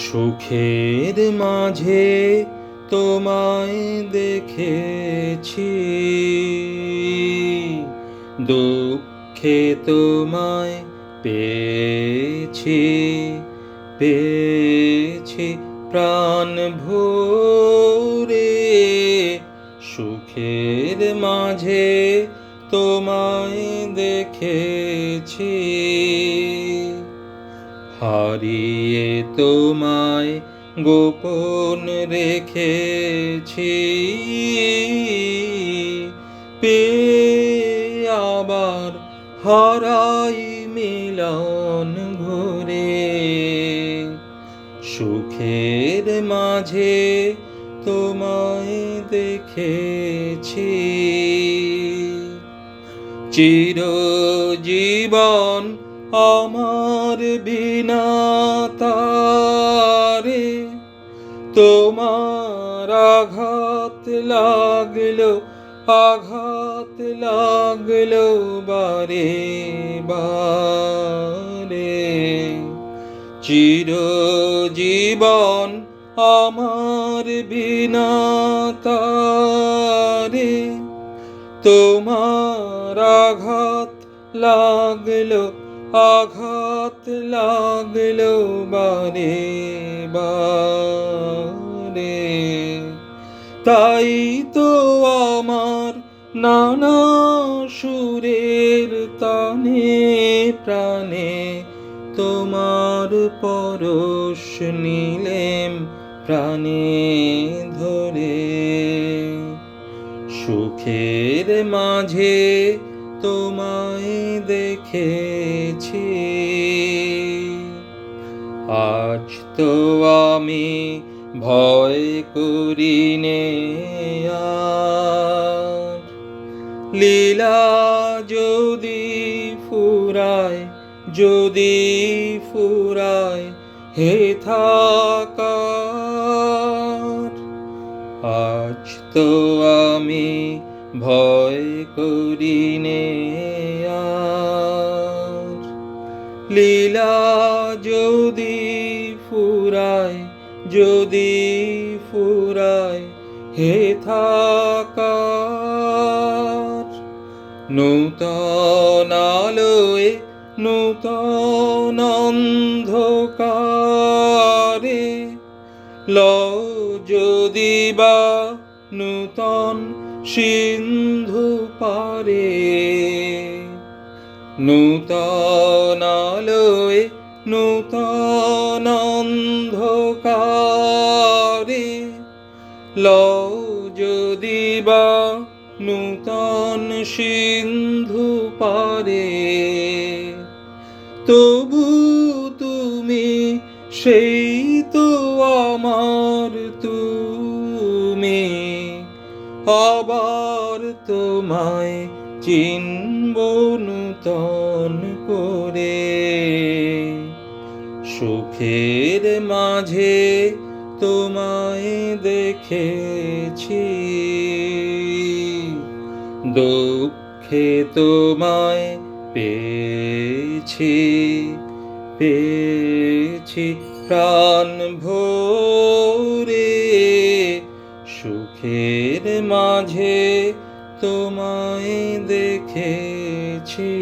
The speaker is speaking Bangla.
সুখের মাঝে তোমায় দেখেছি, দুঃখে তোমায় পেয়েছি, পেয়েছি প্রাণ ভরে। সুখের মাঝে তোমায় দেখেছি, হারিয়ে তোমায় গোপন রেখেছি, পেয়ে আবার হারাই মিলন ঘুরে। সুখের মাঝে তোমায় দেখেছি, চিরজীবন আমার বিনা তারে তোমার আঘাত লাগলো, আঘাত লাগলো বারে বারে। চিরজীবন আমার বিনা তারে তোমার আঘাত লাগলো, আঘাত লাগলো বারে বারে। তাই তো আমার নানা সুরের তানে প্রাণে তোমার পরশ নিলেম প্রাণে ধরে। সুখের মাঝে তোমায় দেখেছি, আজ তো আমি ভয় করিনে আর। লীলা যদি ফুরায়, যদি ফুরায় হে থাকার, আজ তো আমি ভয় করিনে আর। লীলা যদি ফুরায়, যদি ফুরায় হে থাকার। নূতন আলোয় নূতন অন্ধকারে লও যদি বা নূতন সিন্ধু পারে। নূতন আলোয় নূতন অন্ধকারে লও যদি বা নূতন সিন্ধু পারে। তবু তুমি সেই তো আমার তুমি, আবার তোমায় চিনব নূতন করে। সুখের মাঝে তোমায় দেখেছি, দুঃখে তোমায় পেয়েছি, পেয়েছি প্রাণ ভরে। সুখের মাঝে তোমায় দেখেছি।